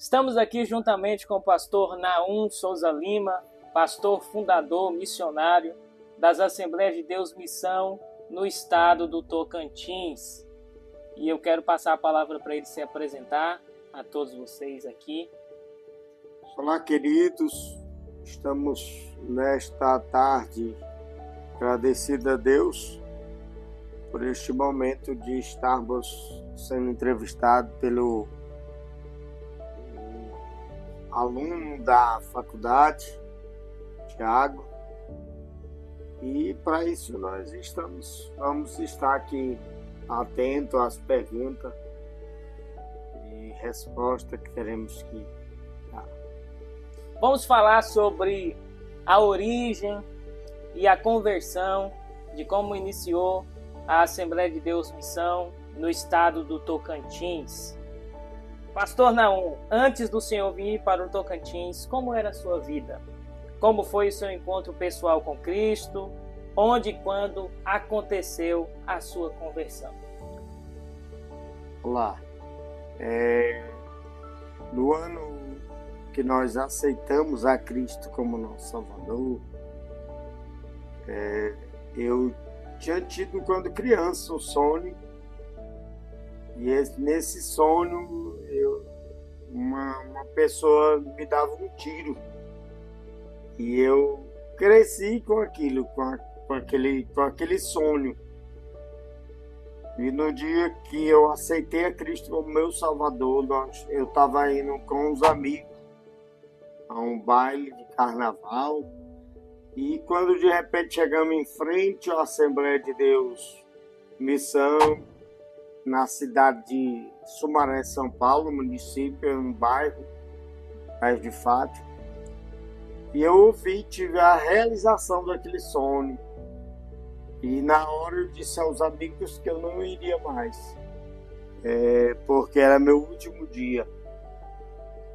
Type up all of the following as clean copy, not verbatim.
Estamos aqui juntamente com o pastor Naum Souza Lima, pastor fundador missionário das Assembleias de Deus Missão no estado do Tocantins. E eu quero passar a palavra para ele se apresentar a todos vocês aqui. Olá, queridos. Estamos nesta tarde agradecidos a Deus por este momento de estarmos sendo entrevistados pelo aluno da faculdade, Tiago. E para isso nós vamos estar aqui atentos às perguntas e respostas que teremos que dar. Vamos falar sobre a origem e a conversão, de como iniciou a Assembleia de Deus Missão no estado do Tocantins. Pastor Naum, antes do senhor vir para o Tocantins, como era a sua vida? Como foi o seu encontro pessoal com Cristo? Onde e quando aconteceu a sua conversão? Olá. No ano que nós aceitamos a Cristo como nosso Salvador, eu tinha tido quando criança um sonho, e nesse sonho uma pessoa me dava um tiro e eu cresci com aquilo, com aquele sonho. E no dia que eu aceitei a Cristo como meu Salvador, eu estava indo com os amigos a um baile de carnaval. E quando de repente chegamos em frente à Assembleia de Deus Missão, na cidade de Sumaré, São Paulo, município, um bairro de Fátima, e eu tive a realização daquele sonho. E na hora eu disse aos amigos que eu não iria mais, porque era meu último dia.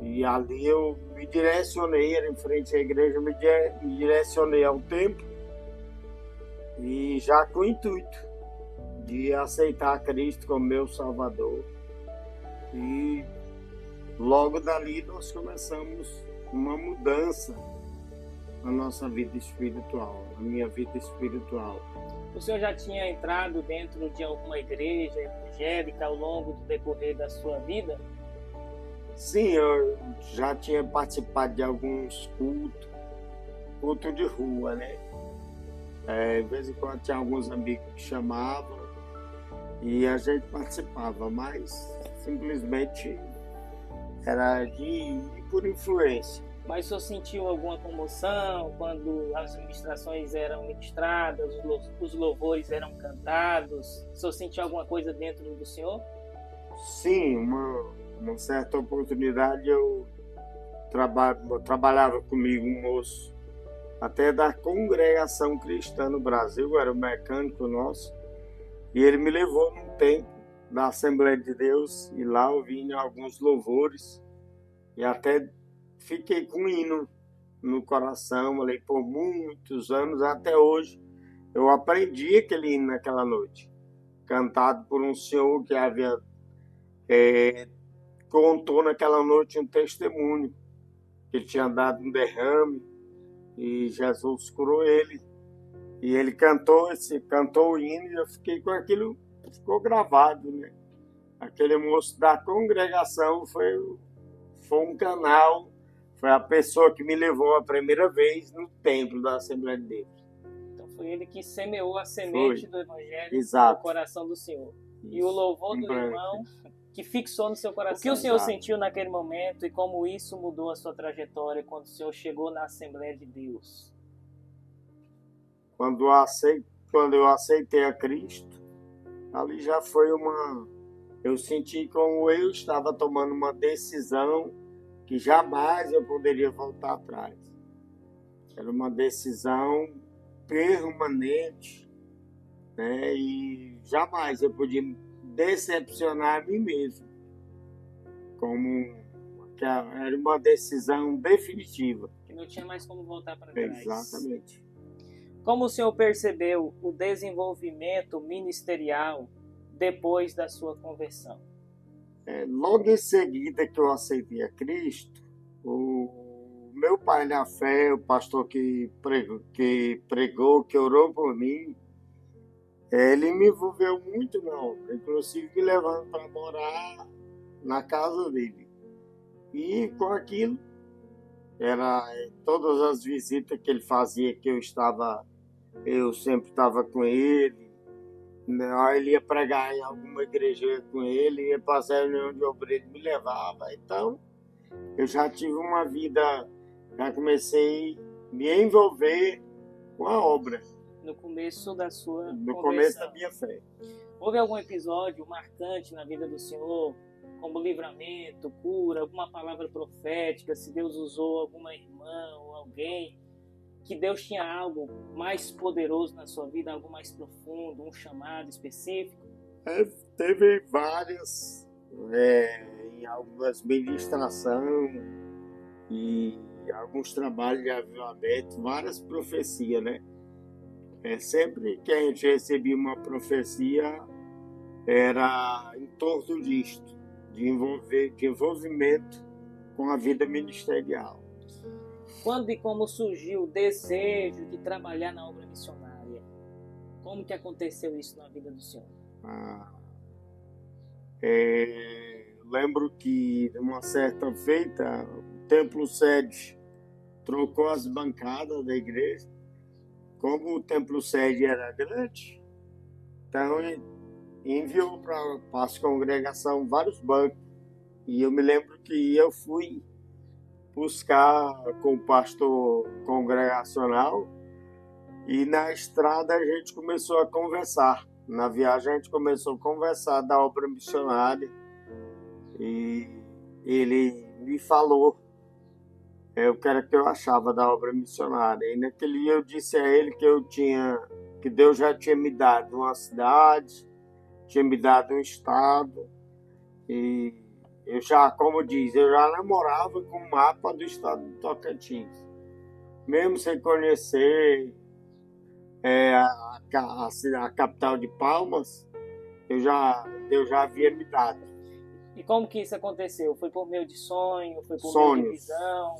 E ali eu me direcionei, era em frente à igreja, me direcionei ao templo, e já com o intuito de aceitar a Cristo como meu Salvador. E logo dali nós começamos uma mudança na nossa vida espiritual, na minha vida espiritual. O senhor já tinha entrado dentro de alguma igreja evangélica ao longo do decorrer da sua vida? Sim, eu já tinha participado de alguns cultos de rua, né? De vez em quando tinha alguns amigos que chamavam e a gente participava, mas simplesmente era de ir por influência. Mas o senhor sentiu alguma comoção quando as ministrações eram ministradas, os louvores eram cantados? O senhor sentiu alguma coisa dentro do senhor? Sim, uma certa oportunidade eu trabalhava comigo um moço até da congregação cristã no Brasil, era o mecânico nosso, e ele me levou num templo da Assembleia de Deus, e lá eu vi alguns louvores e até fiquei com um hino no coração ali por muitos anos. Até hoje eu aprendi aquele hino naquela noite, cantado por um senhor que havia contou naquela noite um testemunho, que ele tinha dado um derrame e Jesus curou ele. E ele cantou o hino, e eu fiquei com aquilo, ficou gravado, né? Aquele moço da congregação foi um canal, foi a pessoa que me levou a primeira vez no templo da Assembleia de Deus. Então foi ele que semeou a semente do Evangelho Exato. no coração do Senhor. Isso. E o louvor do irmão que fixou no seu coração. O que o senhor sentiu naquele momento e como isso mudou a sua trajetória quando o senhor chegou na Assembleia de Deus? Quando eu aceitei a Cristo, ali já foi eu senti como eu estava tomando uma decisão que jamais eu poderia voltar atrás. Era uma decisão permanente, né? E jamais eu podia decepcionar a mim mesmo. Era uma decisão definitiva. Que não tinha mais como voltar para trás. Exatamente. Como o senhor percebeu o desenvolvimento ministerial depois da sua conversão? Logo em seguida que eu aceitei a Cristo, o meu pai na fé, o pastor que pregou, que orou por mim, ele me envolveu muito na obra, inclusive me levando para morar na casa dele. E com aquilo, todas as visitas que ele fazia, que eu sempre estava com ele. Ele ia pregar em alguma igreja com ele, ia passar a reunião de obreiro, me levava. Então, eu já tive uma vida, já comecei a me envolver com a obra. No começo da sua No conversão. começo da minha fé. Houve algum episódio marcante na vida do Senhor, como livramento, cura, alguma palavra profética, se Deus usou alguma irmã ou alguém, que Deus tinha algo mais poderoso na sua vida, algo mais profundo, um chamado específico? Teve várias, em algumas ministrações e alguns trabalhos de avivamento, várias profecias, né? Sempre que a gente recebia uma profecia, era em torno disto, de envolvimento com a vida ministerial. Quando e como surgiu o desejo de trabalhar na obra missionária? Como que aconteceu isso na vida do senhor? Lembro que, numa certa feita, o templo sede trocou as bancadas da igreja. Como o templo sede era grande, então enviou para as congregações vários bancos. E eu me lembro que eu fui buscar com o pastor congregacional e na estrada a gente começou a conversar. Na viagem a gente começou a conversar da obra missionária e ele me falou o que era que eu achava da obra missionária. E naquele dia eu disse a ele que Deus já tinha me dado uma cidade, tinha me dado um estado e eu já, como diz, eu já namorava com o mapa do estado do Tocantins. Mesmo sem conhecer a capital de Palmas, Deus já havia me dado. E como que isso aconteceu? Foi por meio de sonho? Foi por meio de visão?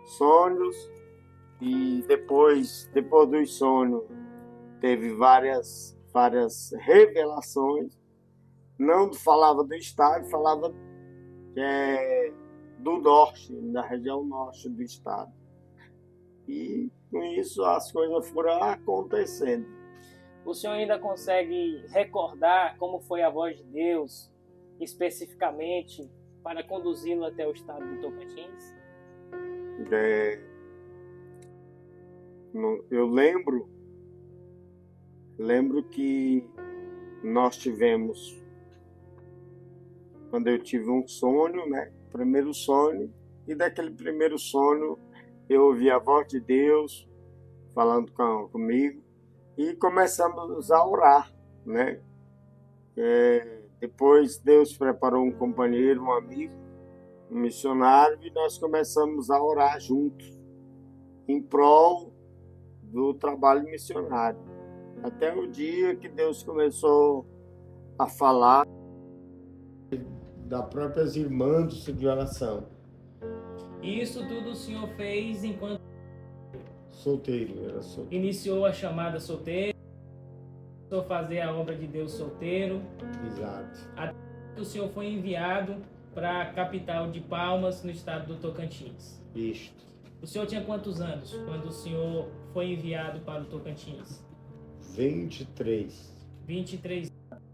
Sonhos. E depois dos sonhos, teve várias revelações. Não falava do estado, falava do norte, da região norte do estado. E com isso as coisas foram acontecendo. O senhor ainda consegue recordar como foi a voz de Deus, especificamente, para conduzi-lo até o estado do Tocantins? Eu lembro que nós tivemos, quando eu tive um sonho, né? Primeiro sonho, e daquele primeiro sonho eu ouvi a voz de Deus falando comigo e começamos a orar, né? Depois Deus preparou um companheiro, um amigo, um missionário, e nós começamos a orar juntos em prol do trabalho missionário. Até o dia que Deus começou a falar das próprias irmãs de oração. E isso tudo o senhor fez enquanto solteiro, era solteiro. Iniciou a chamada solteiro, começou a fazer a obra de Deus solteiro. Exato. Até que o senhor foi enviado para a capital de Palmas, no estado do Tocantins. Isto. O senhor tinha quantos anos quando o senhor foi enviado para o Tocantins? 23. 23 anos.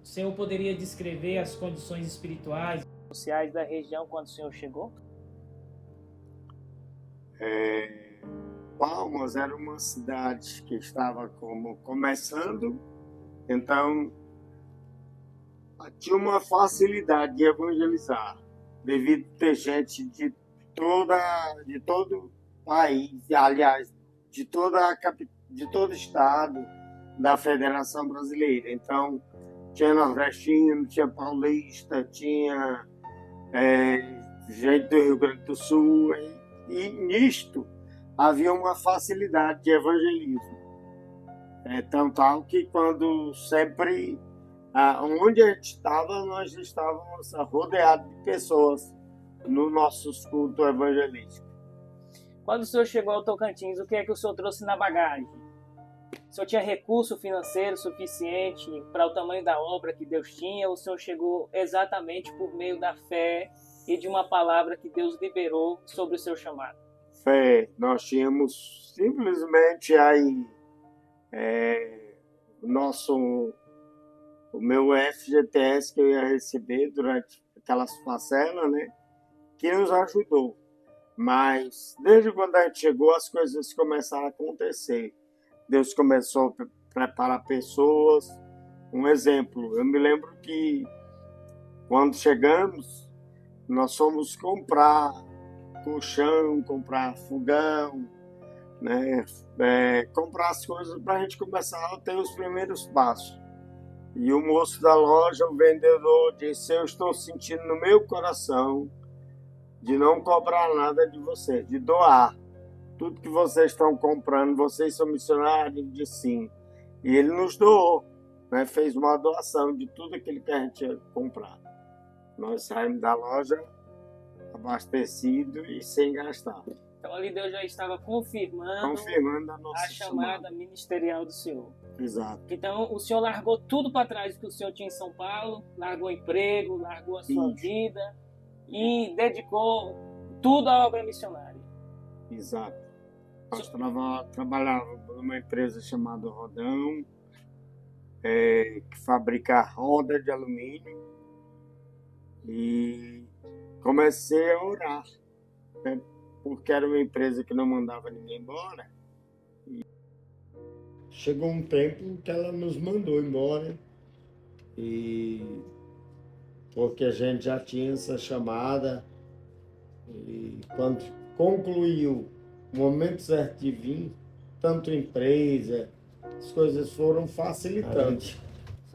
O senhor poderia descrever as condições espirituais e sociais da região quando o senhor chegou? Palmas era uma cidade que estava começando, então tinha uma facilidade de evangelizar, devido a ter gente de todo o país, aliás, de todo o estado da Federação Brasileira. Então, tinha nordestino, tinha paulista, tinha gente do Rio Grande do Sul, e nisto havia uma facilidade de evangelismo. Então, tal que quando sempre Onde a gente estava, nós estávamos rodeados de pessoas nos nossos cultos evangelísticos. Quando o senhor chegou ao Tocantins, o que é que o senhor trouxe na bagagem? O senhor tinha recurso financeiro suficiente para o tamanho da obra que Deus tinha, ou o senhor chegou exatamente por meio da fé e de uma palavra que Deus liberou sobre o seu chamado? Fé, nós tínhamos simplesmente aí o meu FGTS que eu ia receber durante aquelas parcelas, né? Que nos ajudou. Mas desde quando a gente chegou, as coisas começaram a acontecer. Deus começou a preparar pessoas. Um exemplo, eu me lembro que quando chegamos, nós fomos comprar colchão, comprar fogão, né? Comprar as coisas para a gente começar a ter os primeiros passos. E o moço da loja, o vendedor, disse: eu estou sentindo no meu coração de não cobrar nada de vocês, de doar. Tudo que vocês estão comprando, vocês são missionários, de sim. E ele nos doou, né? Fez uma doação de tudo aquilo que a gente ia comprar. Nós saímos da loja abastecido e sem gastar. Então ali Deus já estava confirmando a nossa chamada ministerial do senhor. Exato. Então o senhor largou tudo para trás que o senhor tinha em São Paulo, largou o emprego, largou a sua vida e dedicou tudo à obra missionária. Exato. Nós trabalhávamos numa empresa chamada Rodão, que fabrica roda de alumínio, e comecei a orar, né? Porque era uma empresa que não mandava ninguém embora. E chegou um tempo que ela nos mandou embora, e porque a gente já tinha essa chamada, e quando concluiu o momento certo de vir, tanto a empresa, as coisas foram facilitando.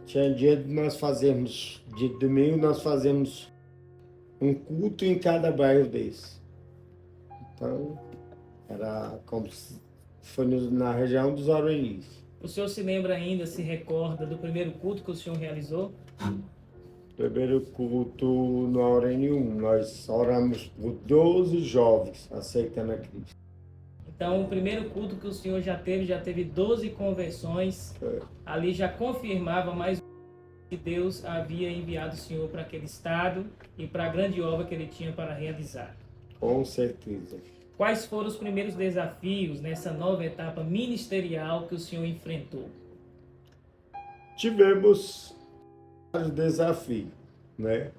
Tinha dia de nós fazermos, de domingo nós fazemos um culto em cada bairro desse. Então, era como se foi na região dos Aronis. O senhor se lembra ainda, se recorda do primeiro culto que o senhor realizou? Primeiro culto no Aurênio 1, nós oramos por 12 jovens aceitando a Cristo. Então, o primeiro culto que o senhor já teve 12 conversões. Ali já confirmava mais que Deus havia enviado o senhor para aquele estado e para a grande obra que ele tinha para realizar. Com certeza. Quais foram os primeiros desafios nessa nova etapa ministerial que o senhor enfrentou? Tivemos vários desafios, né?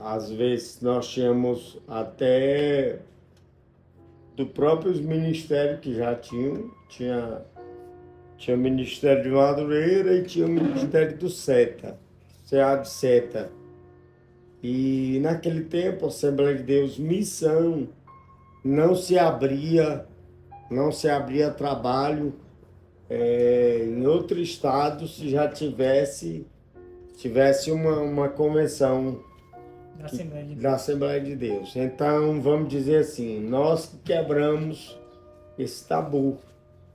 Às vezes nós tínhamos até do próprios ministérios que já tinha o Ministério de Madureira e tinha o Ministério do SETA, SEAD SETA. E naquele tempo, a Assembleia de Deus Missão não se abria trabalho em outro estado se já tivesse uma convenção da Assembleia de Deus. Então, vamos dizer assim, nós que quebramos esse tabu,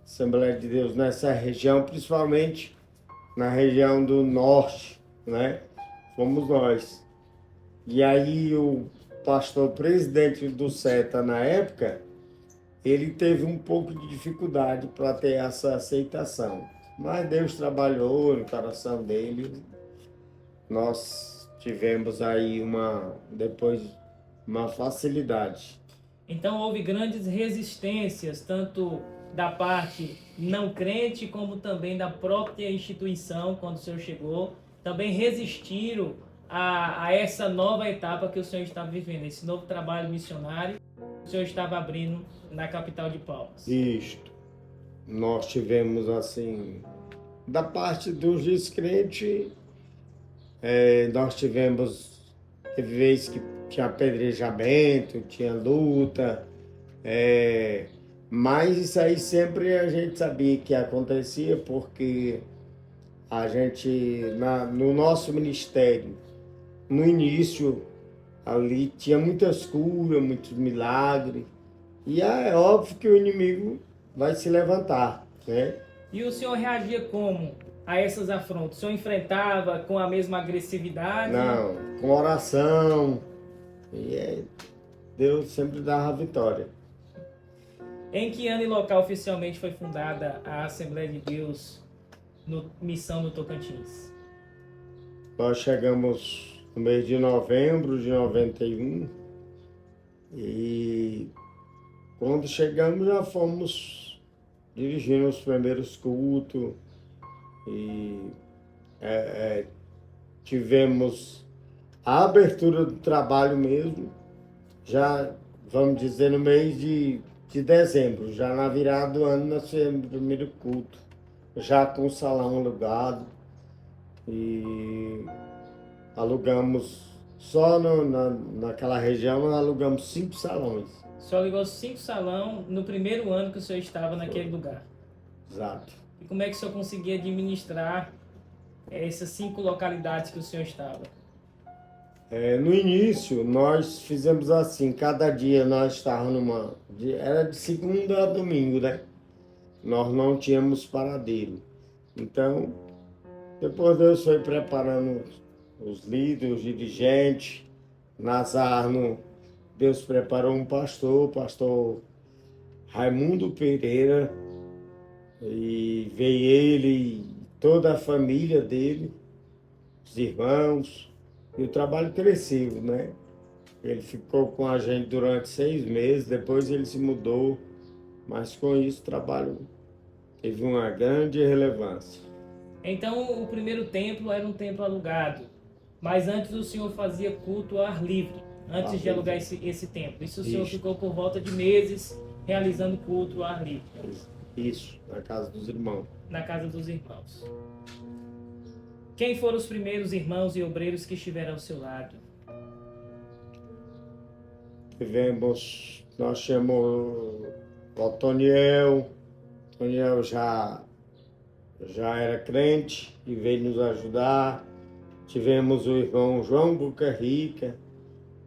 Assembleia de Deus, nessa região, principalmente na região do norte, né? Fomos nós. E aí o pastor presidente do SETA na época, ele teve um pouco de dificuldade para ter essa aceitação. Mas Deus trabalhou no coração dele. Nós tivemos aí depois uma facilidade. Então houve grandes resistências, tanto da parte não crente, como também da própria instituição, quando o senhor chegou. Também resistiram a essa nova etapa que o senhor estava vivendo, esse novo trabalho missionário que o senhor estava abrindo na capital de Palmas. Isto. Nós tivemos, assim, da parte dos descrentes, nós teve vezes que tinha apedrejamento, tinha luta, mas isso aí sempre a gente sabia que acontecia, porque a gente, no nosso ministério, no início, ali tinha muitas curas, muitos milagres, e é óbvio que o inimigo vai se levantar, né? E o senhor reagia como a essas afrontas? O senhor enfrentava com a mesma agressividade? Não, com oração. Deus sempre dava a vitória. Em que ano e local oficialmente foi fundada a Assembleia de Deus no Missão do Tocantins? Nós chegamos no mês de novembro de 91 e quando chegamos já fomos dirigindo os primeiros cultos e tivemos a abertura do trabalho mesmo, já vamos dizer no mês de dezembro, já na virada do ano nós fizemos o primeiro culto, já com o salão alugado e alugamos, só naquela região nós alugamos 5 salões. Só alugou 5 salões no primeiro ano que o senhor estava naquele lugar. Exato. E como é que o senhor conseguia administrar essas 5 localidades que o senhor estava? No início, nós fizemos assim, cada dia nós estávamos era de segunda a domingo, né? Nós não tínhamos paradeiro. Então, depois Deus foi preparando os líderes, os dirigentes. Nazaré, Deus preparou um pastor, o pastor Raimundo Pereira, e veio ele e toda a família dele, os irmãos. E o trabalho cresceu, né? Ele ficou com a gente durante 6 meses, depois ele se mudou, mas com isso o trabalho teve uma grande relevância. Então, o primeiro templo era um templo alugado, mas antes o senhor fazia culto ao ar livre, antes de alugar esse templo. Isso o senhor ficou por volta de meses realizando culto ao ar livre. Isso, na casa dos irmãos. Na casa dos irmãos. Quem foram os primeiros irmãos e obreiros que estiveram ao seu lado? Nós chamamos o Otoniel. Otoniel já era crente e veio nos ajudar. Tivemos o irmão João Bucarrica,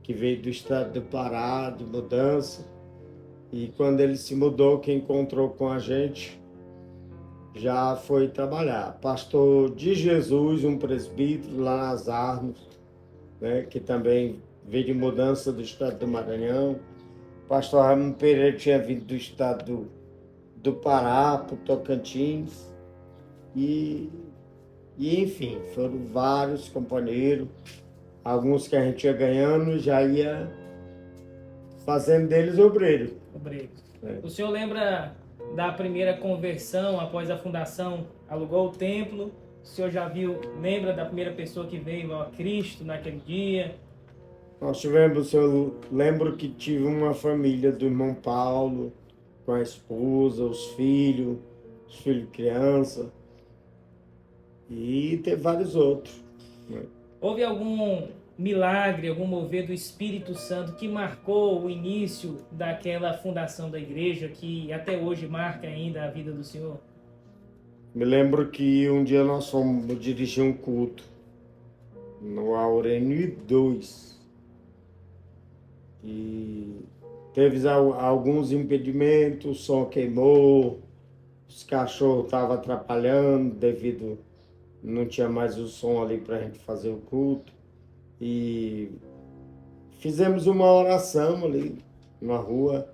que veio do estado do Pará, de mudança. E quando ele se mudou, que encontrou com a gente, já foi trabalhar. Pastor de Jesus, um presbítero lá nas Armas, né, que também veio de mudança do estado do Maranhão. Pastor Raimundo Pereira tinha vindo do estado do Pará para o Tocantins. E enfim, foram vários companheiros, alguns que a gente ia ganhando, já ia fazendo deles obreiros. O senhor lembra da primeira conversão após a fundação? Alugou o templo, o senhor já lembra da primeira pessoa que veio a Cristo naquele dia? Nós tivemos, eu lembro que tive uma família do irmão Paulo, com a esposa, os filhos criança, e teve vários outros. Houve algum milagre, algum mover do Espírito Santo que marcou o início daquela fundação da igreja, que até hoje marca ainda a vida do senhor? Me lembro que um dia nós fomos dirigir um culto no Aurênio 2 e teve alguns impedimentos, o som queimou, os cachorros estavam atrapalhando devido não tinha mais o som ali para a gente fazer o culto. E fizemos uma oração ali na rua.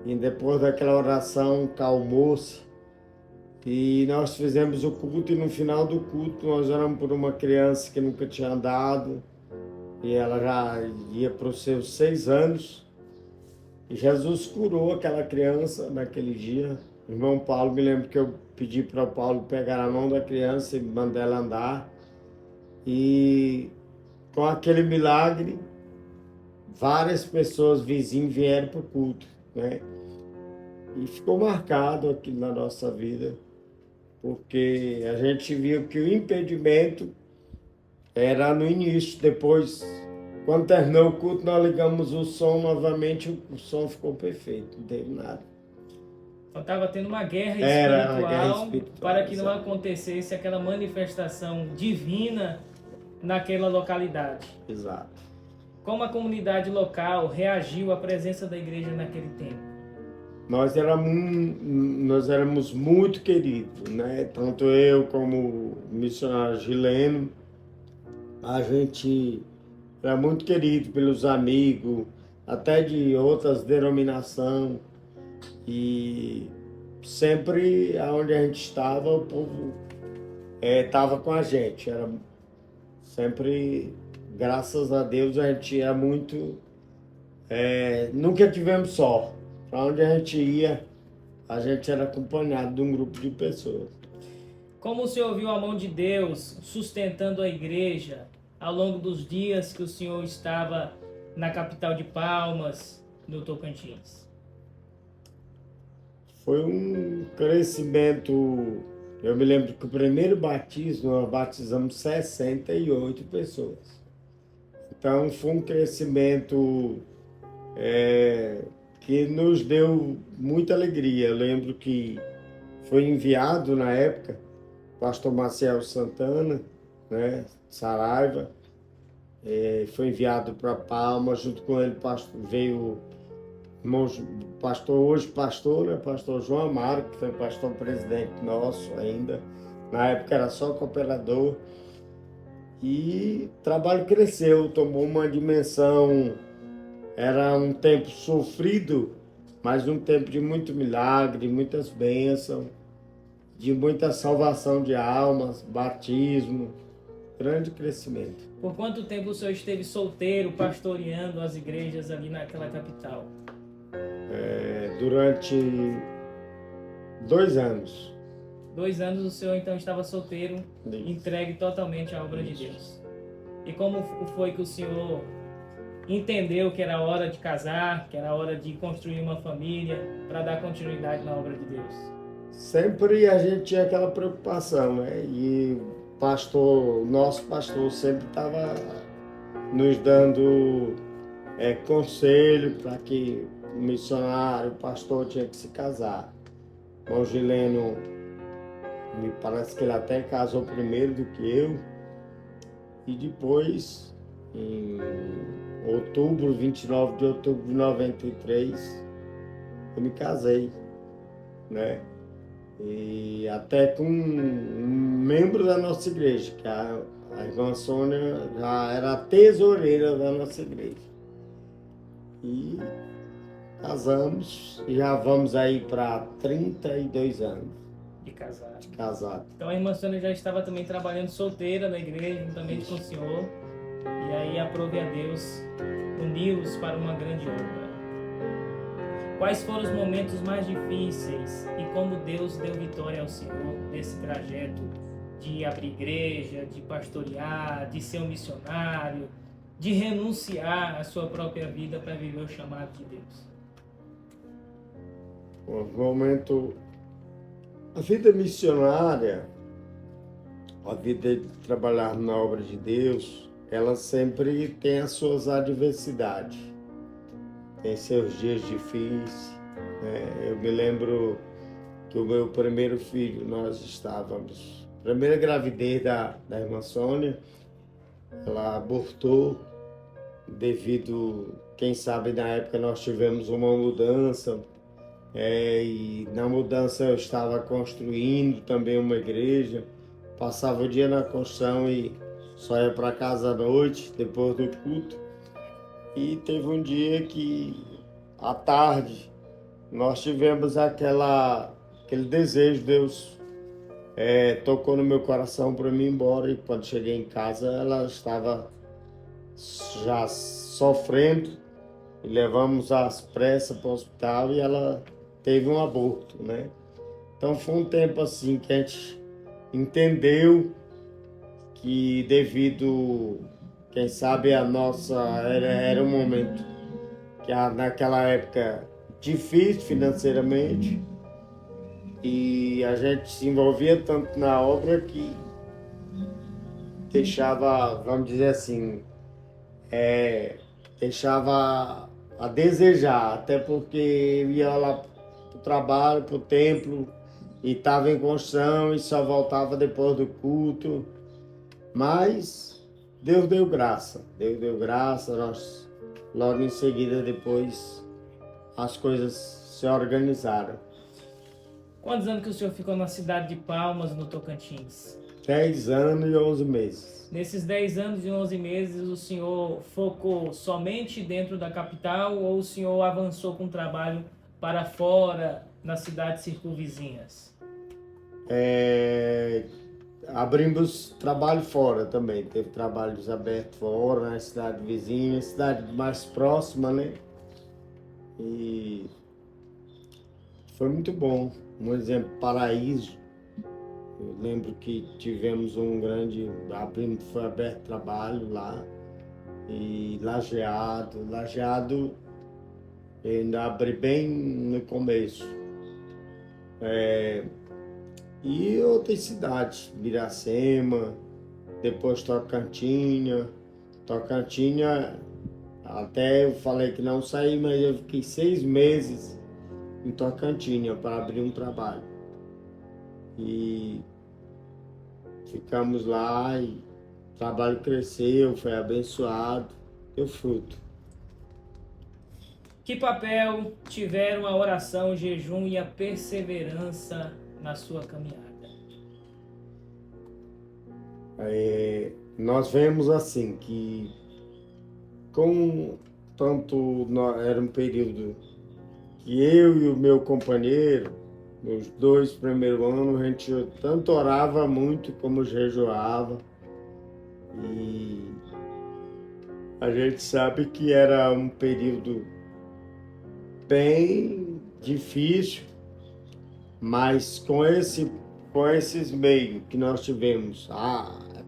E depois daquela oração calmou-se. E nós fizemos o culto e no final do culto nós oramos por uma criança que nunca tinha andado. E ela já ia para os seus 6 anos. E Jesus curou aquela criança naquele dia. O irmão Paulo, me lembro que eu pedi para o Paulo pegar a mão da criança e mandar ela andar. E com aquele milagre, várias pessoas vizinhas vieram para o culto, né? E ficou marcado aquilo na nossa vida, porque a gente viu que o impedimento era no início. Depois, quando terminou o culto, nós ligamos o som novamente, o som ficou perfeito, não teve nada. Estava tendo uma guerra espiritual para que não acontecesse aquela manifestação divina naquela localidade. Exato. Como a comunidade local reagiu à presença da igreja naquele tempo? nós éramos muito queridos, né? Tanto eu como o missionário Gileno, a gente era muito querido pelos amigos, até de outras denominações, e sempre onde a gente estava, o povo estava com a gente. Era sempre, graças a Deus, a gente é muito. Nunca tivemos só. Para onde a gente ia, a gente era acompanhado de um grupo de pessoas. Como o senhor viu a mão de Deus sustentando a igreja ao longo dos dias que o senhor estava na capital de Palmas, no Tocantins? Foi um crescimento. Eu me lembro que o primeiro batismo, nós batizamos 68 pessoas. Então foi um crescimento que nos deu muita alegria. Eu lembro que foi enviado na época o pastor Maciel Santana, né, Saraiva, foi enviado para Palmas. Junto com ele veio hoje pastor, né, pastor João Amaro, que foi pastor presidente nosso ainda. Na época era só cooperador. E o trabalho cresceu, tomou uma dimensão. Era um tempo sofrido, mas um tempo de muito milagre, muitas bênçãos, de muita salvação de almas, batismo, grande crescimento. Por quanto tempo o senhor esteve solteiro, pastoreando as igrejas ali naquela capital? Durante 2 anos. 2 anos o senhor então estava solteiro, entregue totalmente à obra de Deus. E como foi que o senhor entendeu que era hora de casar, que era hora de construir uma família para dar continuidade na obra de Deus? Sempre a gente tinha aquela preocupação, né? E o nosso pastor sempre estava nos dando conselho para que o missionário, o pastor tinha que se casar. O irmão Gileno, me parece que ele até casou primeiro do que eu. E depois, em 29 de outubro de 93, eu me casei, né? E até com um membro da nossa igreja, que a irmã Sônia já era a tesoureira da nossa igreja. E casamos, e já vamos aí para 32 anos. De casado. Casado. Então a irmã Sônia já estava também trabalhando solteira na igreja, juntamente com o senhor. E aí, aprove a Deus uni-los para uma grande obra. Quais foram os momentos mais difíceis e como Deus deu vitória ao senhor nesse trajeto de abrir igreja, de pastorear, de ser um missionário, de renunciar à sua própria vida para viver o chamado de Deus? O momento, a vida missionária, a vida de trabalhar na obra de Deus, ela sempre tem as suas adversidades, tem seus dias difíceis, né? Eu me lembro que o meu primeiro filho, nós estávamos, primeira gravidez da irmã Sônia, ela abortou devido, quem sabe na época nós tivemos uma mudança, e na mudança eu estava construindo também uma igreja, passava o dia na construção e só ia para casa à noite, depois do culto. E teve um dia que, à tarde, nós tivemos aquele desejo, Deus tocou no meu coração para mim ir embora. E quando cheguei em casa, ela estava já sofrendo, e levamos às pressas para o hospital e ela teve um aborto, né? Então foi um tempo assim que a gente entendeu que devido, quem sabe, a nossa era um momento que naquela época difícil financeiramente, e a gente se envolvia tanto na obra que deixava, vamos dizer assim, deixava a desejar, até porque eu ia lá para o trabalho, para o templo, e estava em construção e só voltava depois do culto. Mas Deus deu graça, nós logo em seguida depois as coisas se organizaram. Quantos anos que o senhor ficou na cidade de Palmas, no Tocantins? 10 anos e 11 meses. Nesses 10 anos e 11 meses, o senhor focou somente dentro da capital ou o senhor avançou com trabalho para fora, nas cidades circunvizinhas? Abrimos trabalho fora também. Teve trabalhos abertos fora, na cidade vizinha, cidade mais próxima, né? E foi muito bom. Um exemplo, Paraíso. Eu lembro que tivemos foi aberto trabalho lá. E Lajeado eu ainda abri bem no começo. E outras cidades, Biracema, depois Tocantinha, até eu falei que não saí, mas eu fiquei 6 meses em Tocantinha para abrir um trabalho. E ficamos lá e o trabalho cresceu, foi abençoado, deu fruto. Que papel tiveram a oração, o jejum e a perseverança na sua caminhada? Nós vemos assim que era um período que eu e o meu companheiro, nos 2 primeiros anos, a gente tanto orava muito como jejuava. E a gente sabe que era um período bem difícil, mas com esses meios que nós tivemos,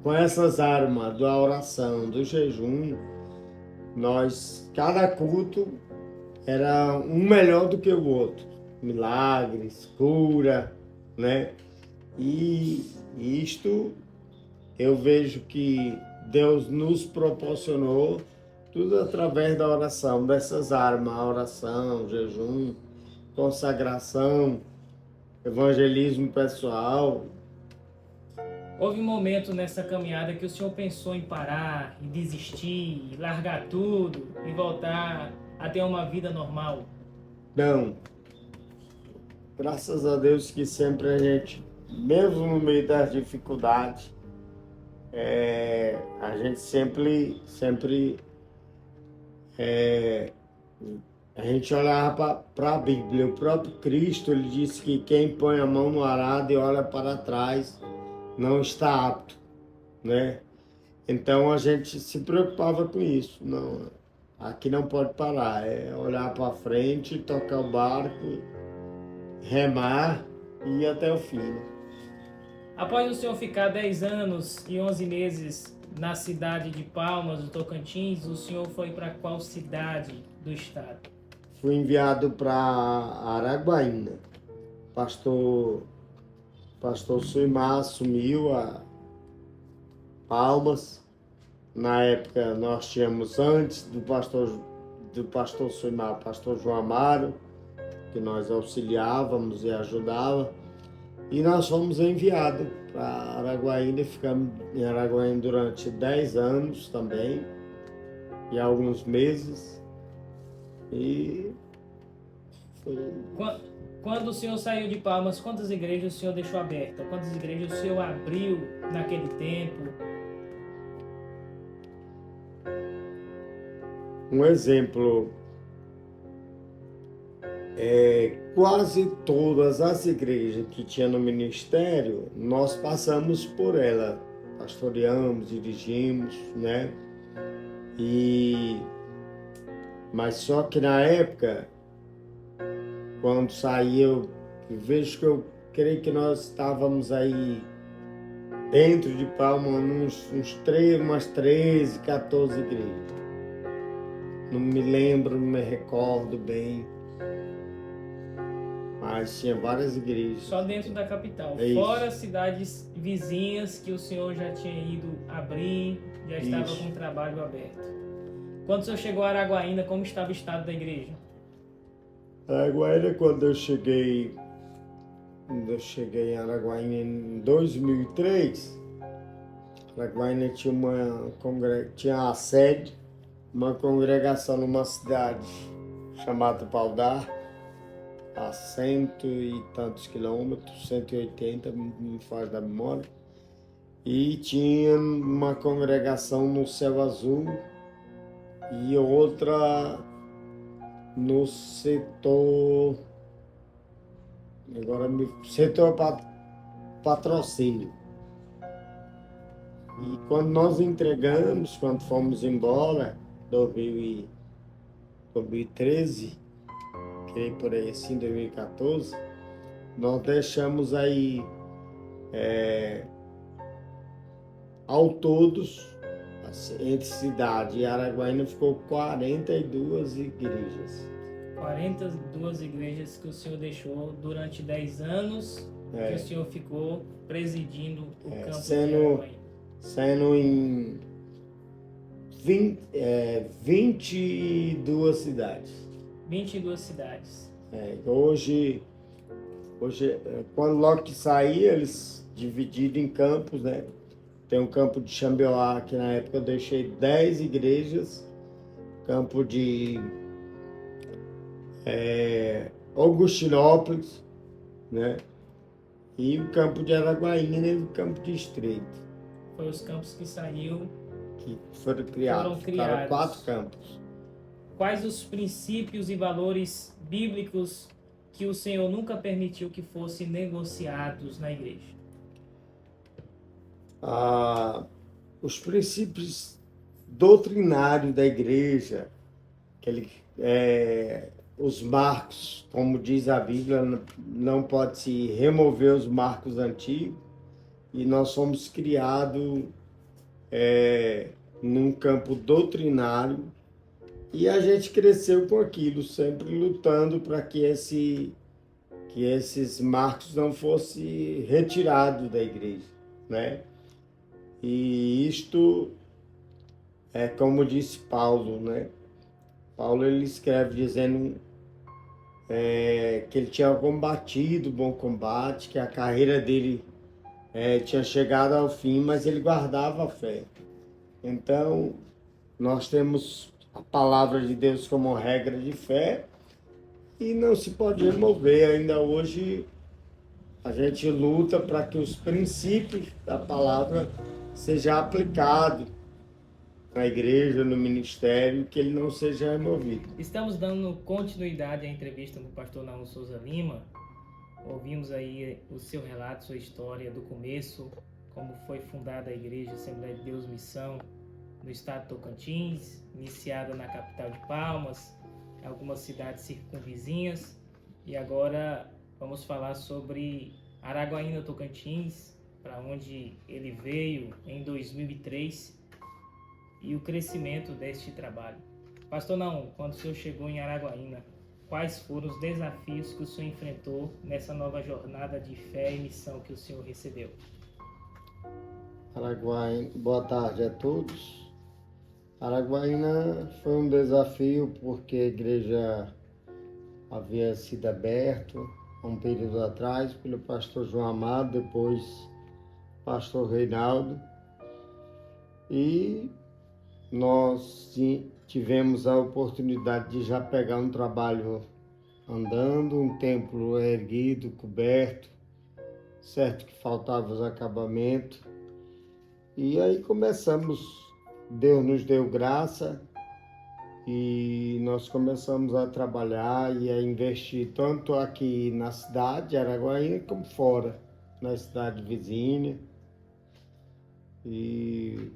com essas armas da oração, do jejum, cada culto era um melhor do que o outro. Milagres, cura, né? E isto eu vejo que Deus nos proporcionou tudo através da oração, dessas armas, a oração, jejum, consagração, evangelismo pessoal. Houve um momento nessa caminhada que o senhor pensou em parar, em desistir, largar tudo e voltar a ter uma vida normal? Não. Graças a Deus que sempre a gente, mesmo no meio das dificuldades, a gente sempre a gente olhava para a Bíblia. O próprio Cristo, ele disse que quem põe a mão no arado e olha para trás não está apto, né? Então a gente se preocupava com isso. Não, aqui não pode parar, é olhar para frente, tocar o barco, remar e ir até o fim. Após o senhor ficar 10 anos e 11 meses na cidade de Palmas, do Tocantins, o senhor foi para qual cidade do estado? Fui enviado para Araguaína. Pastor Suimar assumiu a Palmas. Na época nós tínhamos, antes do pastor Suimar, o pastor João Amaro, que nós auxiliávamos e ajudávamos. E nós fomos enviados para Araguaína e ficamos em Araguaína durante 10 anos também, e alguns meses. E foi... Quando o senhor saiu de Palmas, quantas igrejas o senhor deixou abertas? Quantas igrejas o senhor abriu naquele tempo? Um exemplo, quase todas as igrejas que tinha no ministério, nós passamos por ela, pastoreamos, dirigimos, né? Mas só que na época, quando saí, eu vejo que eu creio que nós estávamos aí dentro de Palmas, umas 13, 14 igrejas. Não me lembro, não me recordo bem. Mas tinha várias igrejas. Só dentro da capital, fora cidades vizinhas que o senhor já tinha ido abrir, já estava com o trabalho aberto. Quando o senhor chegou a Araguaína, como estava o estado da igreja? Araguaína, quando eu cheguei em Araguaína em 2003, Araguaína tinha a sede, uma congregação numa cidade chamado Pau-d'Arco, a 100 e tantos quilômetros, 180, me faz da memória. E tinha uma congregação no Céu Azul e outra no setor, setor patrocínio. E quando nós entregamos, quando fomos embora, 2013, creio por aí assim, 2014, nós deixamos aí, ao todos, entre cidade e Araguaína, ficou 42 igrejas. 42 igrejas que o senhor deixou durante 10 anos, que o senhor ficou presidindo o campo de Araguaína. Sendo em 22 cidades. 22 cidades. Hoje, quando logo que saí, eles dividiram em campos, né? Tem um campo de Xambioá, que na época eu deixei 10 igrejas. Campo de Augustinópolis, né? E o campo de Araguaína e o campo de Estreito. Foi os campos que saiu. Que foram criados. Ficaram 4 campos. Quais os princípios e valores bíblicos que o Senhor nunca permitiu que fossem negociados na igreja? Os princípios doutrinários da igreja, os marcos, como diz a Bíblia, não pode se remover os marcos antigos, e nós somos criados num campo doutrinário, e a gente cresceu com aquilo, sempre lutando para que esses marcos não fossem retirados da igreja, né? E isto é como disse Paulo, né? Paulo ele escreve dizendo que ele tinha combatido o bom combate, que a carreira dele tinha chegado ao fim, mas ele guardava a fé. Então, nós temos a palavra de Deus como regra de fé e não se pode remover. Ainda hoje, a gente luta para que os princípios da palavra sejam aplicados na igreja, no ministério, que ele não seja removido. Estamos dando continuidade à entrevista com o pastor Naum Souza Lima. Ouvimos aí o seu relato, sua história do começo, como foi fundada a Igreja Assembleia de Deus Missão no estado de Tocantins, iniciada na capital de Palmas, algumas cidades circunvizinhas, e agora vamos falar sobre Araguaína, Tocantins, para onde ele veio em 2003, e o crescimento deste trabalho. Pastor Naum, quando o senhor chegou em Araguaína, quais foram os desafios que o senhor enfrentou nessa nova jornada de fé e missão que o senhor recebeu? Araguaína, boa tarde a todos. Araguaína foi um desafio porque a igreja havia sido aberta há um período atrás pelo pastor João Amado, depois pastor Reinaldo, e nós tivemos a oportunidade de já pegar um trabalho andando, um templo erguido, coberto, certo que faltava os acabamentos. E aí começamos, Deus nos deu graça e nós começamos a trabalhar e a investir tanto aqui na cidade de Araguaína como fora, na cidade vizinha. E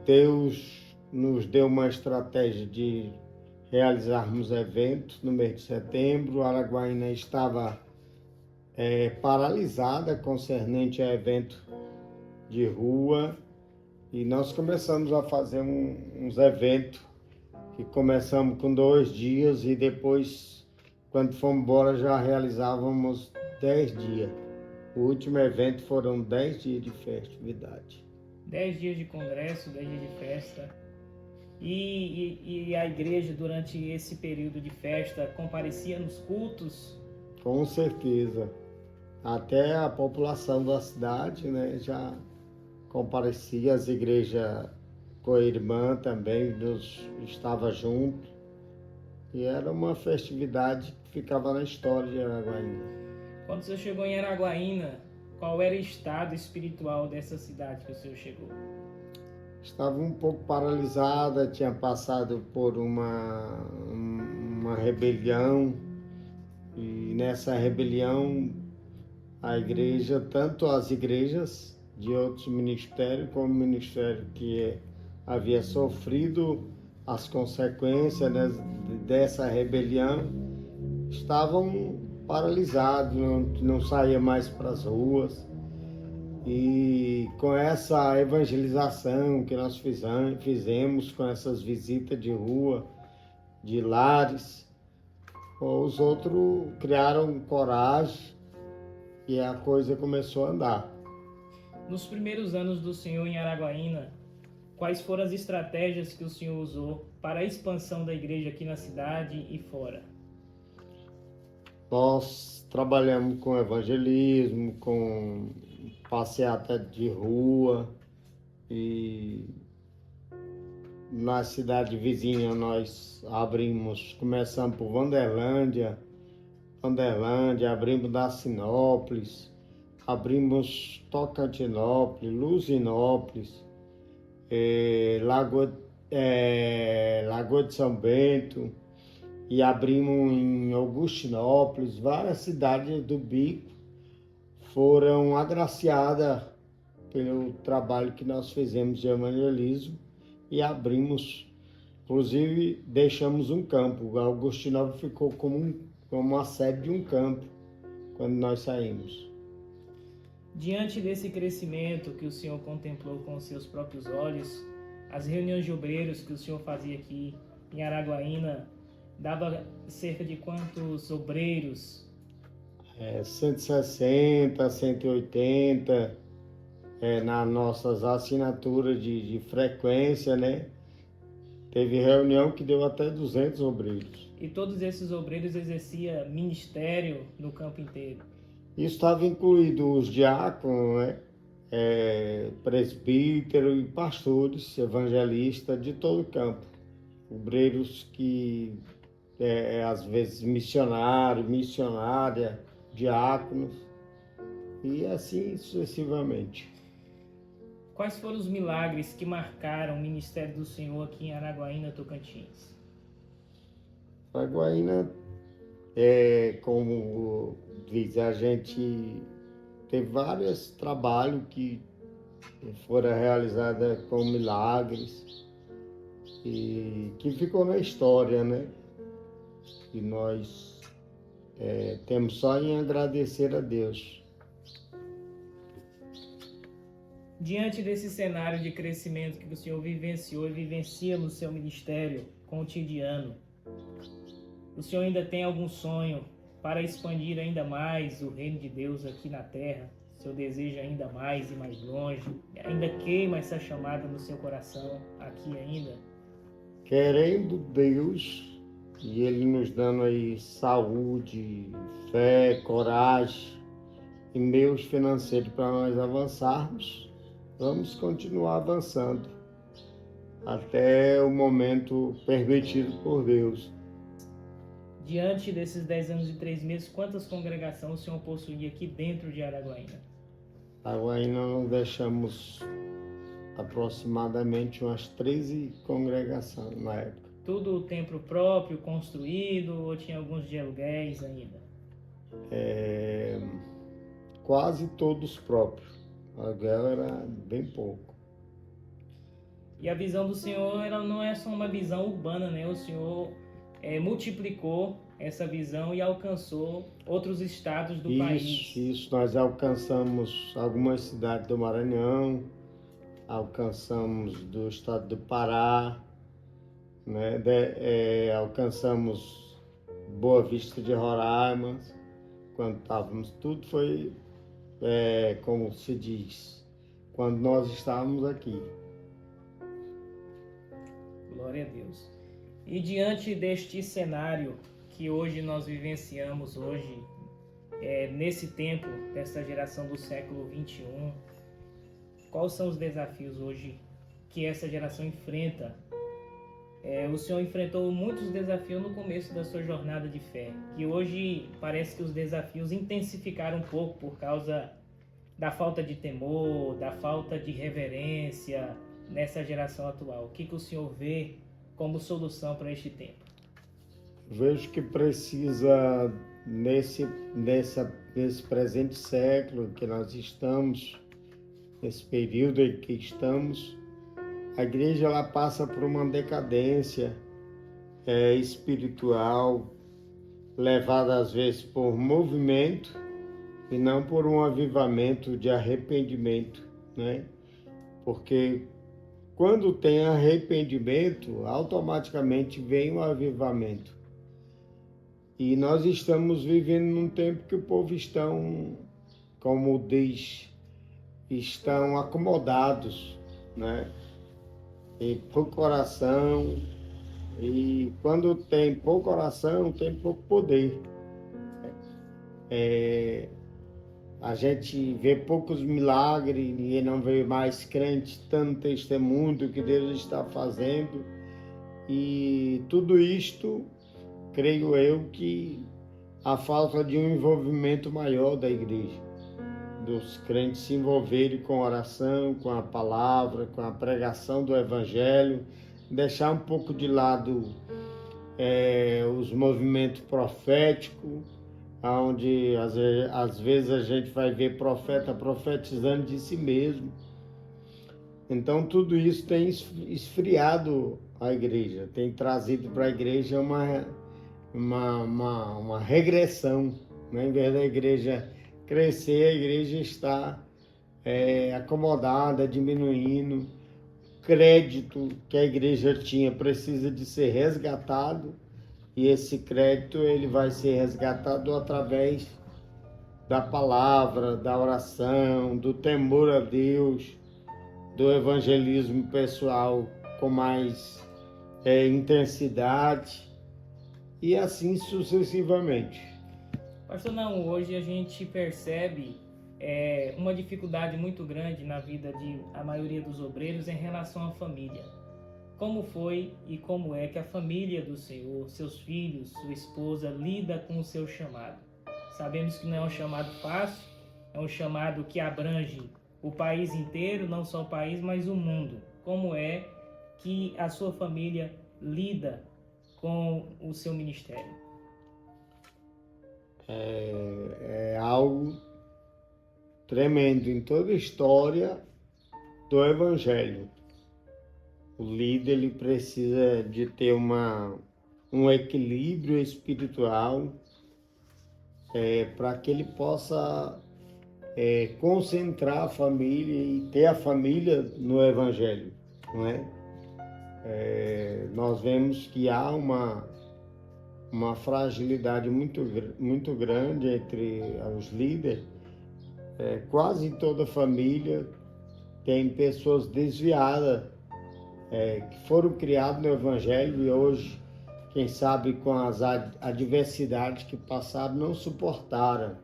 Deus nos deu uma estratégia de realizarmos eventos no mês de setembro. Araguaína estava paralisada concernente a evento de rua e nós começamos a fazer uns eventos que começamos com 2 dias e depois, quando fomos embora, já realizávamos 10 dias. O último evento foram 10 dias de festividade. 10 dias de congresso, 10 dias de festa. E a igreja, durante esse período de festa, comparecia nos cultos? Com certeza. Até a população da cidade, né, já comparecia, as igrejas co-irmã também estava junto. E era uma festividade que ficava na história de Araguaína. Quando o senhor chegou em Araguaína, qual era o estado espiritual dessa cidade que o senhor chegou? Estava um pouco paralisada, tinha passado por uma rebelião, e nessa rebelião a igreja, tanto as igrejas de outros ministérios, como o ministério que havia sofrido as consequências, né, dessa rebelião, estavam paralisados, não saía mais para as ruas. E com essa evangelização que nós fizemos, com essas visitas de rua, de lares, os outros criaram coragem e a coisa começou a andar. Nos primeiros anos do senhor em Araguaína, quais foram as estratégias que o senhor usou para a expansão da igreja aqui na cidade e fora? Nós trabalhamos com evangelismo, com passeata de rua, e na cidade vizinha nós começamos por Wanderlândia, abrimos Dacinópolis, abrimos Tocantinópolis, Luzinópolis, Lagoa de São Bento, e abrimos em Augustinópolis. Várias cidades do Bico foram agraciadas pelo trabalho que nós fizemos de evangelismo e abrimos, inclusive deixamos um campo. O Augustinópolis ficou como uma sede de um campo quando nós saímos. Diante desse crescimento que o senhor contemplou com os seus próprios olhos, as reuniões de obreiros que o senhor fazia aqui em Araguaína, dava cerca de quantos obreiros? 160, 180, nas nossas assinaturas de frequência, né? Teve reunião que deu até 200 obreiros. E todos esses obreiros exerciam ministério no campo inteiro? Isso estava incluído os diáconos, né? Presbítero e pastores, evangelistas de todo o campo. Obreiros que, às vezes, missionário, missionária, diáconos, e assim sucessivamente. Quais foram os milagres que marcaram o ministério do Senhor aqui em Araguaína, Tocantins? Araguaína, como diz, a gente teve vários trabalhos que foram realizados com milagres e que ficou na história, né? E nós temos só em agradecer a Deus. Diante desse cenário de crescimento que o senhor vivenciou e vivencia no seu ministério cotidiano, o senhor ainda tem algum sonho para expandir ainda mais o reino de Deus aqui na terra? O senhor deseja ainda mais e mais longe? Ainda queima essa chamada no seu coração aqui ainda? Querendo Deus, e Ele nos dando aí saúde, fé, coragem e meios financeiros para nós avançarmos, vamos continuar avançando até o momento permitido por Deus. Diante desses 10 anos e 3 meses, quantas congregações o senhor possuía aqui dentro de Araguaína? Araguaína nós deixamos aproximadamente umas 13 congregações na época. Tudo o templo próprio, construído, ou tinha alguns de aluguéis ainda? Quase todos próprios. O aluguel era bem pouco. E a visão do Senhor, ela não é só uma visão urbana, né? O Senhor multiplicou essa visão e alcançou outros estados do país. Isso, nós alcançamos algumas cidades do Maranhão, alcançamos do estado do Pará, né? Alcançamos Boa Vista de Roraima, quando estávamos, tudo foi, como se diz, quando nós estávamos aqui. Glória a Deus. E diante deste cenário que hoje nós vivenciamos hoje, nesse tempo, dessa geração do século 21, quais são os desafios hoje que essa geração enfrenta O senhor enfrentou muitos desafios no começo da sua jornada de fé, que hoje parece que os desafios intensificaram um pouco por causa da falta de temor, da falta de reverência nessa geração atual. O que o senhor vê como solução para este tempo? Vejo que precisa, nesse presente século que nós estamos, nesse período em que estamos, a igreja ela passa por uma decadência espiritual, levada às vezes por movimento e não por um avivamento de arrependimento, né? Porque quando tem arrependimento, automaticamente vem o avivamento. E nós estamos vivendo num tempo que o povo estão, como diz, estão acomodados, né? E pouco coração, e quando tem pouco coração, tem pouco poder. A gente vê poucos milagres, ninguém não vê mais crente dando testemunho do que Deus está fazendo. E tudo isto, creio eu, que a falta de um envolvimento maior da igreja, dos crentes se envolverem com oração, com a palavra, com a pregação do evangelho, deixar um pouco de lado os movimentos proféticos, onde às vezes a gente vai ver profeta profetizando de si mesmo. Então tudo isso tem esfriado a igreja, tem trazido para a igreja uma regressão, né? Em vez da igreja crescer, a igreja está acomodada, diminuindo. O crédito que a igreja tinha precisa de ser resgatado, e esse crédito ele vai ser resgatado através da palavra, da oração, do temor a Deus, do evangelismo pessoal com mais intensidade, e assim sucessivamente. Pastor, não, hoje a gente percebe uma dificuldade muito grande na vida de a maioria dos obreiros em relação à família. Como foi e como é que a família do Senhor, seus filhos, sua esposa, lida com o seu chamado? Sabemos que não é um chamado fácil, é um chamado que abrange o país inteiro, não só o país, mas o mundo. Como é que a sua família lida com o seu ministério? É algo tremendo em toda a história do Evangelho. O líder ele precisa de ter um equilíbrio espiritual para que ele possa concentrar a família e ter a família no Evangelho, não é? Nós vemos que há uma fragilidade muito grande entre os líderes. Quase toda família tem pessoas desviadas que foram criadas no Evangelho e hoje, quem sabe com as adversidades que passaram, não suportaram,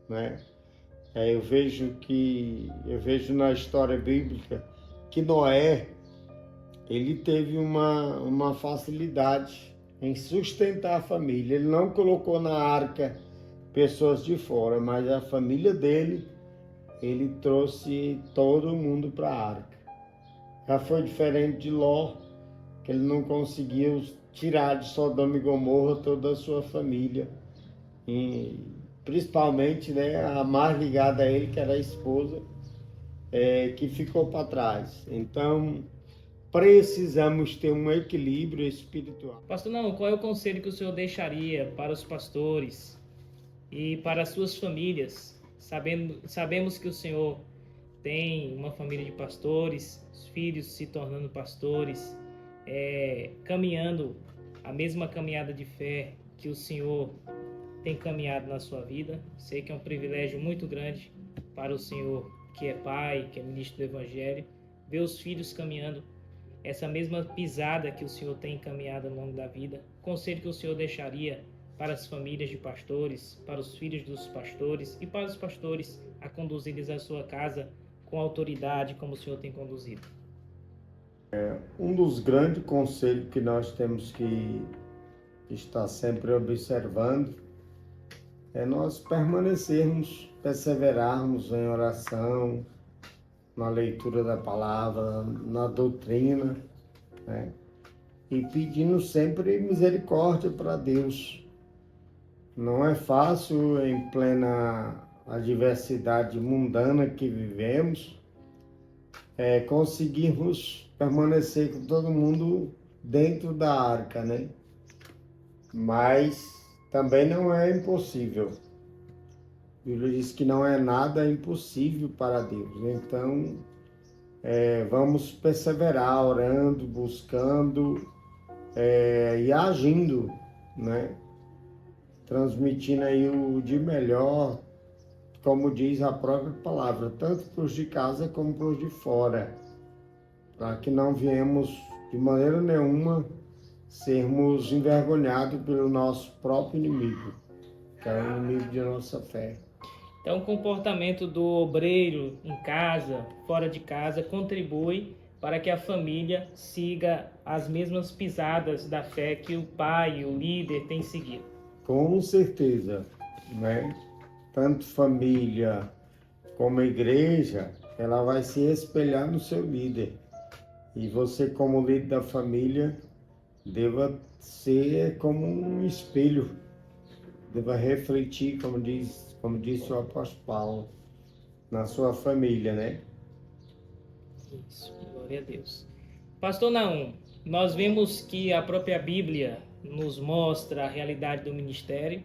né? Eu vejo na história bíblica que Noé, ele teve uma facilidade em sustentar a família. Ele não colocou na arca pessoas de fora, mas a família dele, ele trouxe todo mundo para a arca. Já foi diferente de Ló, que ele não conseguiu tirar de Sodoma e Gomorra toda a sua família, e principalmente, né, a mais ligada a ele, que era a esposa, que ficou para trás. Então, precisamos ter um equilíbrio espiritual. Pastor, não, qual é o conselho que o senhor deixaria para os pastores e para as suas famílias? Sabemos que o senhor tem uma família de pastores, os filhos se tornando pastores, caminhando a mesma caminhada de fé que o senhor tem caminhado na sua vida. Sei que é um privilégio muito grande para o senhor, que é pai, que é ministro do Evangelho, ver os filhos caminhando essa mesma pisada que o senhor tem caminhado ao longo da vida. Conselho que o senhor deixaria para as famílias de pastores, para os filhos dos pastores e para os pastores a conduzir-lhes a sua casa com autoridade, como o senhor tem conduzido? Um dos grandes conselhos que nós temos que estar sempre observando é nós permanecermos, perseverarmos em oração, na leitura da palavra, na doutrina, né? E pedindo sempre misericórdia para Deus. Não é fácil, em plena adversidade mundana que vivemos, conseguirmos permanecer com todo mundo dentro da arca, né? Mas também não é impossível. A Bíblia diz que não é nada impossível para Deus. Então, vamos perseverar, orando, buscando e agindo, né? Transmitindo aí o de melhor, como diz a própria palavra, tanto para os de casa como para os de fora, para que não viemos de maneira nenhuma sermos envergonhados pelo nosso próprio inimigo, que é o inimigo de nossa fé. Então, o comportamento do obreiro em casa, fora de casa, contribui para que a família siga as mesmas pisadas da fé que o pai, o líder, tem seguido. Com certeza, né? Tanto família como igreja, ela vai se espelhar no seu líder. E você, como líder da família, deva ser como um espelho, deva refletir, como disse o apóstolo Paulo, na sua família, né? Isso, glória a Deus. Pastor Naum, nós vemos que a própria Bíblia nos mostra a realidade do ministério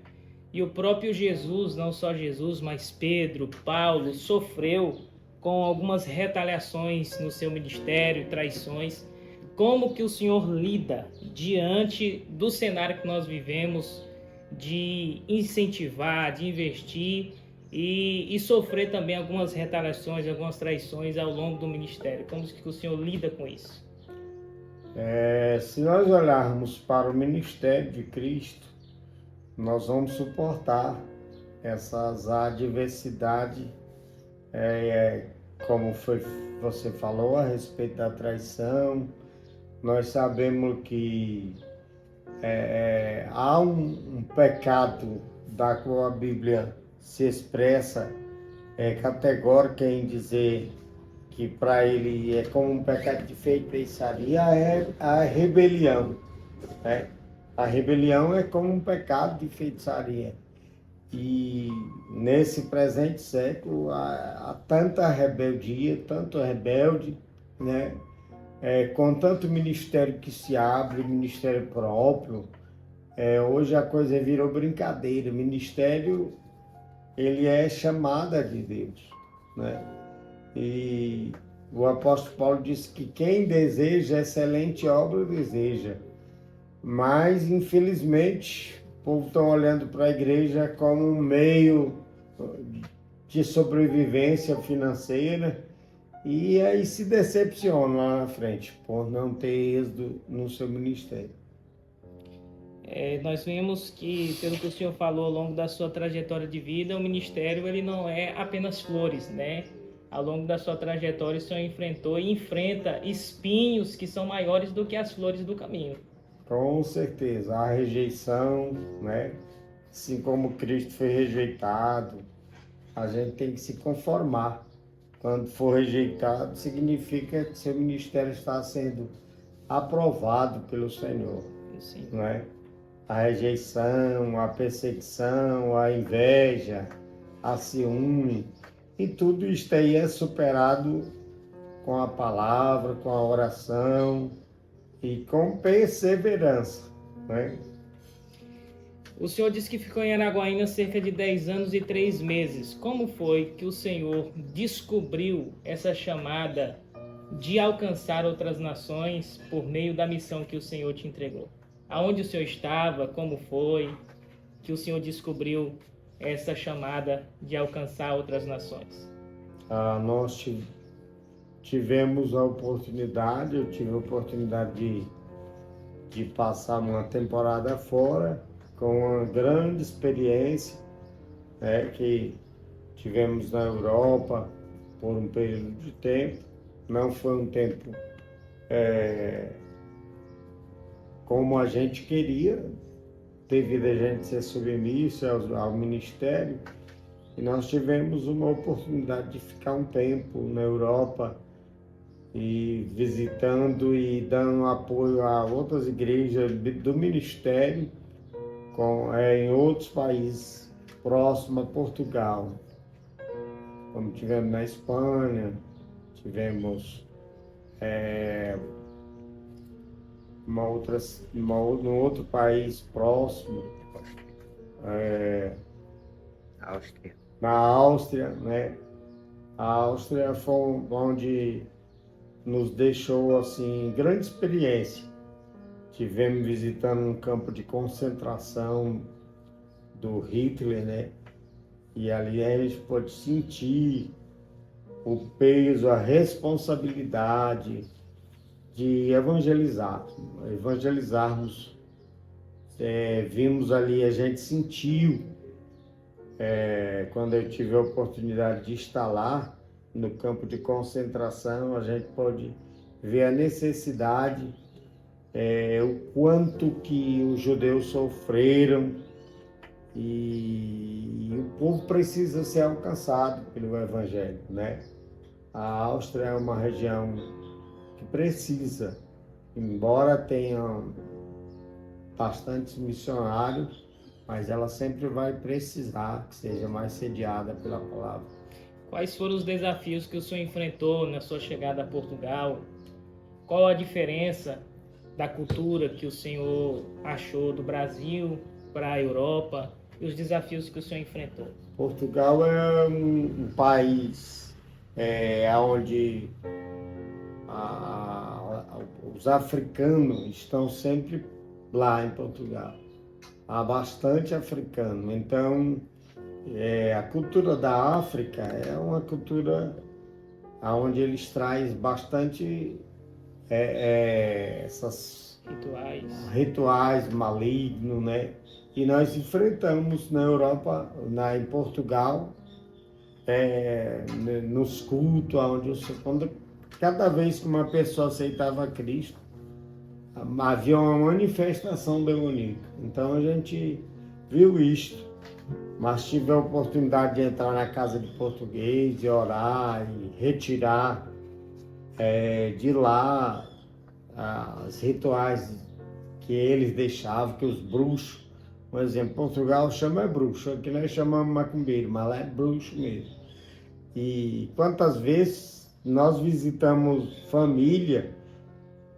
e o próprio Jesus, não só Jesus, mas Pedro, Paulo, sofreu com algumas retaliações no seu ministério, traições. Como que o Senhor lida diante do cenário que nós vivemos de incentivar, de investir e sofrer também algumas retaliações, algumas traições ao longo do ministério? Como que o Senhor lida com isso? Se nós olharmos para o ministério de Cristo, nós vamos suportar essas adversidades, como você falou a respeito da traição. Nós sabemos que há um pecado da qual a Bíblia se expressa categórica em dizer que para ele é como um pecado de feitiçaria, é a rebelião, né? A rebelião é como um pecado de feitiçaria. E nesse presente século há tanta rebeldia, tanto rebelde, né? Com tanto ministério que se abre, ministério próprio, hoje a coisa virou brincadeira. O ministério, ele é chamada de Deus, né? E o apóstolo Paulo disse que quem deseja excelente obra deseja, mas infelizmente o povo está olhando para a igreja como um meio de sobrevivência financeira e aí se decepciona lá na frente por não ter êxito no seu ministério. Nós vemos que, pelo que o senhor falou ao longo da sua trajetória de vida, o ministério ele não é apenas flores, né? Ao longo da sua trajetória, o senhor enfrentou e enfrenta espinhos que são maiores do que as flores do caminho. Com certeza, a rejeição, né? Assim como Cristo foi rejeitado, a gente tem que se conformar. Quando for rejeitado, significa que seu ministério está sendo aprovado pelo Senhor. Sim. Não é? A rejeição, a perseguição, a inveja, a ciúme, e tudo isso aí é superado com a palavra, com a oração e com perseverança, né? O senhor disse que ficou em Araguaína cerca de 10 anos e 3 meses. Como foi que o senhor descobriu essa chamada de alcançar outras nações por meio da missão que o senhor te entregou? Aonde o senhor estava? Como foi que o senhor descobriu essa chamada de alcançar outras nações? Nós tivemos a oportunidade, eu tive a oportunidade de passar uma temporada fora, com uma grande experiência, né, que tivemos na Europa por um período de tempo. Não foi um tempo como a gente queria, devido a gente ser submisso ao ministério. E nós tivemos uma oportunidade de ficar um tempo na Europa e visitando e dando apoio a outras igrejas do ministério em outros países próximos a Portugal. Como tivemos na Espanha, tivemos num outro país próximo, Áustria. na Áustria, né? A Áustria foi onde nos deixou assim grande experiência. Tivemos visitando um campo de concentração do Hitler, né? E ali a gente pôde sentir o peso, a responsabilidade de evangelizarmos. Vimos ali, a gente sentiu, quando eu tive a oportunidade de estar lá no campo de concentração, a gente pôde ver a necessidade, o quanto que os judeus sofreram, e o povo precisa ser alcançado pelo Evangelho, né? A Áustria é uma região que precisa, embora tenha bastantes missionários, mas ela sempre vai precisar que seja mais sediada pela palavra. Quais foram os desafios que o senhor enfrentou na sua chegada a Portugal? Qual a diferença da cultura que o senhor achou do Brasil para a Europa e os desafios que o senhor enfrentou? Portugal é um país onde os africanos estão sempre lá em Portugal. Há bastante africano. Então, a cultura da África é uma cultura onde eles trazem bastante esses rituais malignos, né? E nós enfrentamos na Europa, em Portugal, nos cultos, cada vez que uma pessoa aceitava Cristo, havia uma manifestação demoníaca. Então a gente viu isto, mas tive a oportunidade de entrar na casa de português, de orar e retirar de lá os rituais que eles deixavam, que os bruxos, por exemplo, Portugal chama bruxo, aqui nós chamamos macumbeiro, mas lá é bruxo mesmo. E quantas vezes nós visitamos família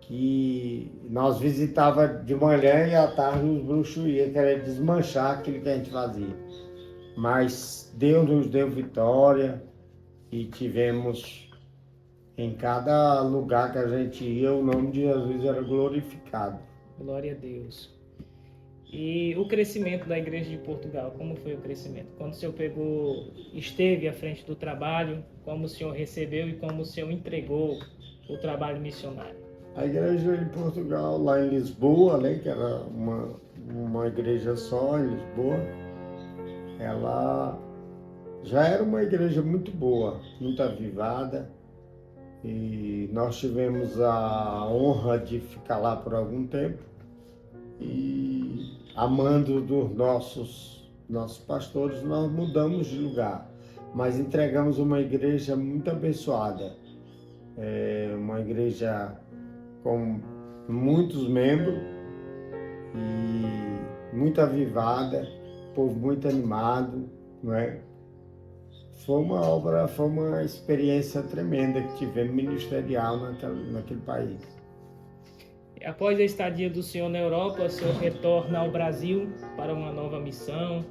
que nós visitava de manhã e à tarde os bruxos iam querer desmanchar aquilo que a gente fazia. Mas Deus nos deu vitória e tivemos, em cada lugar que a gente ia, o nome de Jesus era glorificado. Glória a Deus. E o crescimento da Igreja de Portugal, como foi o crescimento? Quando o senhor esteve à frente do trabalho, como o senhor recebeu e como o senhor entregou o trabalho missionário? A igreja de Portugal, lá em Lisboa, né, que era uma igreja só em Lisboa, ela já era uma igreja muito boa, muito avivada, e nós tivemos a honra de ficar lá por algum tempo, e amando dos nossos pastores, nós mudamos de lugar, mas entregamos uma igreja muito abençoada, uma igreja com muitos membros e muito avivada, povo muito animado, não é? Foi uma experiência tremenda que tivemos ministerial naquele país. Após a estadia do senhor na Europa, o senhor retorna ao Brasil para uma nova missão,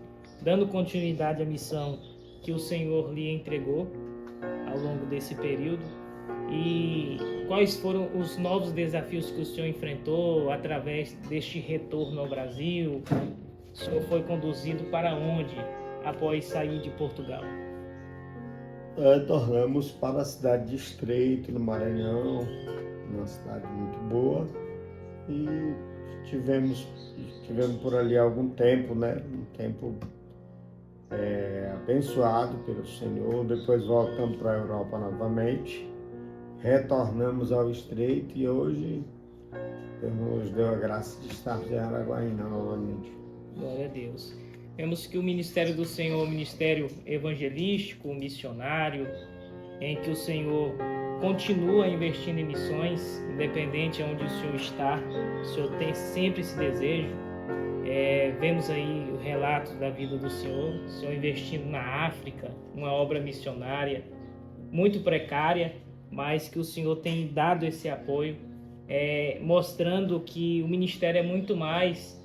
dando continuidade à missão que o Senhor lhe entregou ao longo desse período. E quais foram os novos desafios que o senhor enfrentou através deste retorno ao Brasil? O senhor foi conduzido para onde após sair de Portugal? Tornamos para a cidade de Estreito, no Maranhão, uma cidade muito boa, e tivemos por ali algum tempo, né? Um tempo abençoado pelo Senhor. Depois voltamos para a Europa novamente retornamos ao Estreito e hoje Deus nos deu a graça de estar em Araguaína novamente. Glória a Deus. Vemos que o ministério do Senhor é um ministério evangelístico, missionário, em que o Senhor continua investindo em missões, independente de onde o Senhor está. O Senhor tem sempre esse desejo. Vemos aí o relato da vida do Senhor, o Senhor investindo na África, uma obra missionária muito precária, mas que o Senhor tem dado esse apoio, mostrando que o ministério é muito mais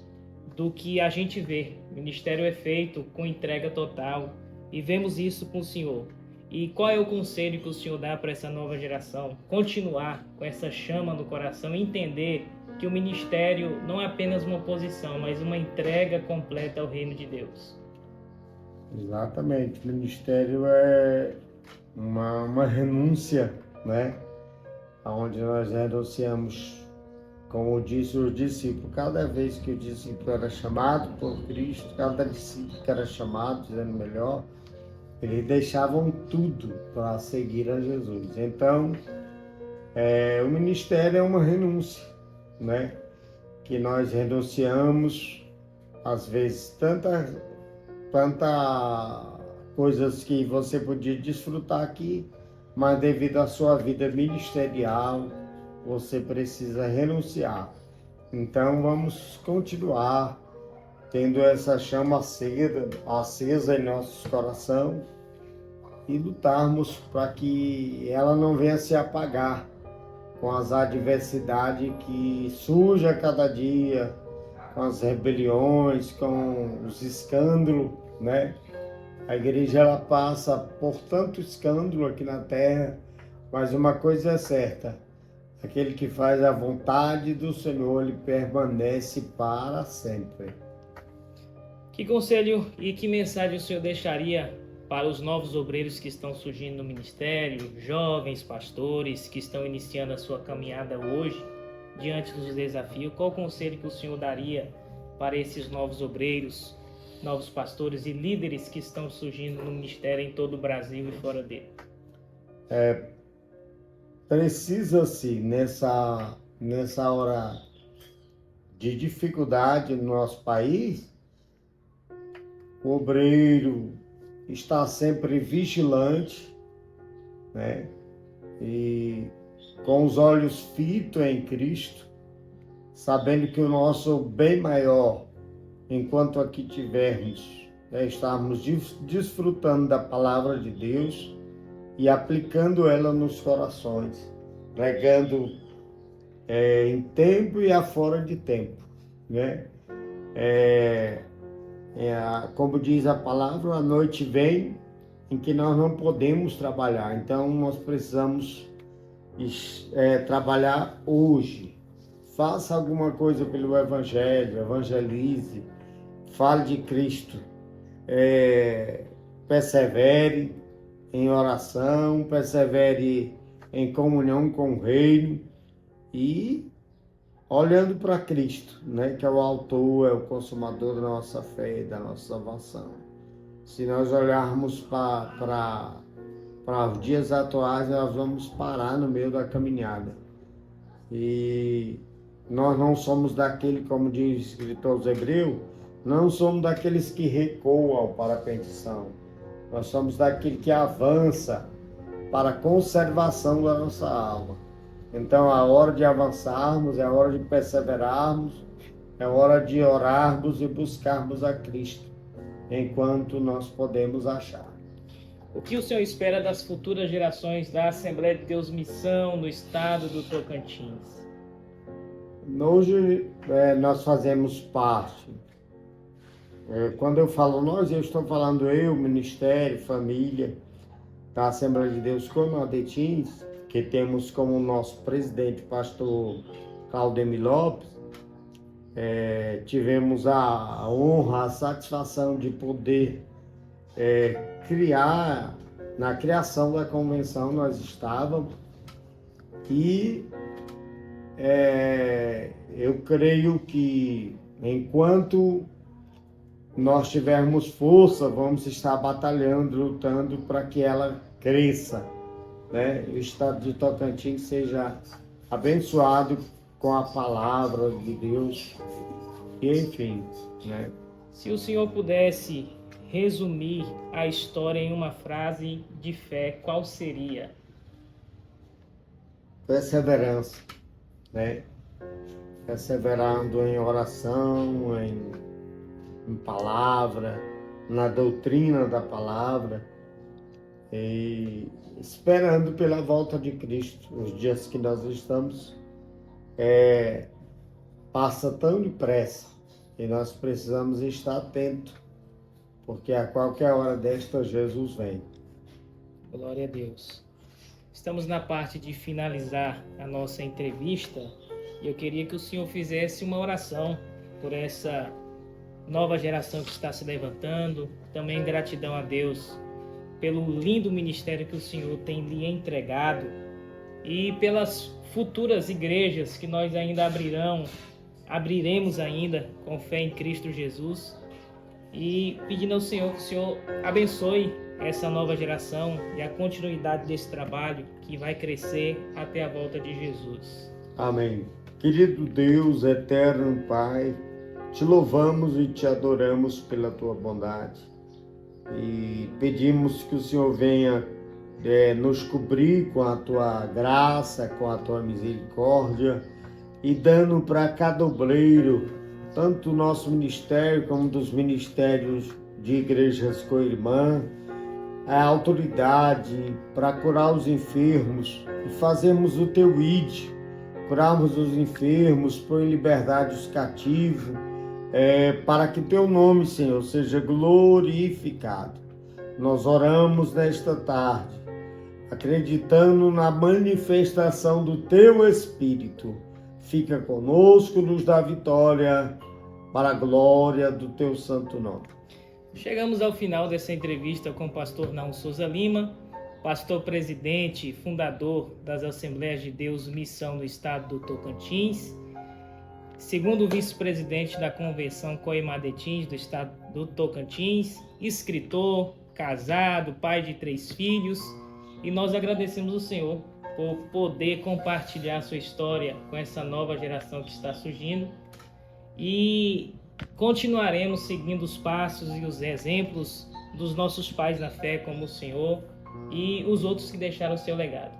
do que a gente vê. O ministério é feito com entrega total e vemos isso com o Senhor. E qual é o conselho que o Senhor dá para essa nova geração? Continuar com essa chama no coração, entender que o ministério não é apenas uma posição, mas uma entrega completa ao reino de Deus. Exatamente. O ministério é uma renúncia, né? Onde nós renunciamos, como disse o discípulo, cada vez que o discípulo era chamado por Cristo, cada discípulo que era chamado, dizendo melhor, eles deixavam tudo para seguir a Jesus. Então, o ministério é uma renúncia, né? Que nós renunciamos, às vezes, tanta coisas que você podia desfrutar aqui, mas devido à sua vida ministerial, você precisa renunciar. Então, vamos continuar tendo essa chama acesa em nossos corações e lutarmos para que ela não venha se apagar com as adversidades que surgem a cada dia, com as rebeliões, com os escândalos, né? A igreja ela passa por tanto escândalo aqui na terra, mas uma coisa é certa: aquele que faz a vontade do Senhor, ele permanece para sempre. Que conselho e que mensagem o Senhor deixaria para os novos obreiros que estão surgindo no ministério, jovens pastores que estão iniciando a sua caminhada hoje, diante dos desafios? Qual conselho que o Senhor daria para esses novos obreiros, novos pastores e líderes que estão surgindo no ministério em todo o Brasil e fora dele? Precisa-se nessa hora de dificuldade no nosso país, o obreiro está sempre vigilante, né? E com os olhos fitos em Cristo, sabendo que o nosso bem maior, enquanto aqui tivermos, é estarmos desfrutando da palavra de Deus e aplicando ela nos corações, pregando em tempo e afora de tempo, né? Como diz a palavra, a noite vem em que nós não podemos trabalhar, então nós precisamos trabalhar hoje. Faça alguma coisa pelo Evangelho, evangelize, fale de Cristo, persevere em oração, persevere em comunhão com o Reino e olhando para Cristo, né, que é o autor, é o consumador da nossa fé e da nossa salvação. Se nós olharmos para os dias atuais, nós vamos parar no meio da caminhada. E nós não somos daquele, como diz o escritor aos Hebreus, não somos daqueles que recuam para a perdição. Nós somos daquele que avança para a conservação da nossa alma. Então, a hora de avançarmos, é a hora de perseverarmos, é a hora de orarmos e buscarmos a Cristo, enquanto nós podemos achar. O que o Senhor espera das futuras gerações da Assembleia de Deus Missão no estado do Tocantins? Hoje, nós fazemos parte. Quando eu falo nós, eu estou falando eu, ministério, família da Assembleia de Deus Conadetins, que temos como nosso presidente, pastor Claudemir Lopes. Tivemos a honra, a satisfação de poder criar, na criação da convenção nós estávamos, e eu creio que enquanto nós tivermos força, vamos estar batalhando, lutando para que ela cresça. né, o estado de Tocantins seja abençoado com a palavra de Deus. E, enfim, né? Se o senhor pudesse resumir a história em uma frase de fé, qual seria? Perseverança, né? Perseverando em oração, em palavra, na doutrina da palavra, e esperando pela volta de Cristo. Os dias que nós estamos passa tão depressa e nós precisamos estar atentos, porque a qualquer hora desta Jesus vem. Glória a Deus. Estamos na parte de finalizar a nossa entrevista e eu queria que o senhor fizesse uma oração por essa nova geração que está se levantando. Também gratidão a Deus pelo lindo ministério que o senhor tem lhe entregado e pelas futuras igrejas que nós ainda abriremos ainda com fé em Cristo Jesus, e pedindo ao Senhor que o Senhor abençoe essa nova geração e a continuidade desse trabalho que vai crescer até a volta de Jesus. Amém. Querido Deus, eterno Pai, te louvamos e te adoramos pela tua bondade e pedimos que o Senhor venha nos cobrir com a tua graça, com a tua misericórdia e dando para cada obreiro, tanto do nosso ministério como dos ministérios de igrejas co-irmã, a autoridade para curar os enfermos e fazermos o teu ID, curarmos os enfermos, pôr em liberdade os cativos, para que teu nome, Senhor, seja glorificado. Nós oramos nesta tarde, acreditando na manifestação do teu Espírito. Fica conosco, nos dá vitória, para a glória do teu santo nome. Chegamos ao final dessa entrevista com o pastor Naum Souza Lima, pastor presidente e fundador das Assembleias de Deus Missão no estado do Tocantins, segundo vice-presidente da Convenção Coimadetins do estado do Tocantins, escritor, casado, pai de 3 filhos, e nós agradecemos ao Senhor por poder compartilhar sua história com essa nova geração que está surgindo, e continuaremos seguindo os passos e os exemplos dos nossos pais na fé, como o Senhor e os outros que deixaram o seu legado.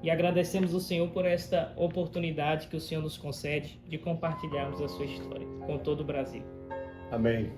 E agradecemos ao Senhor por esta oportunidade que o Senhor nos concede de compartilharmos a sua história com todo o Brasil. Amém.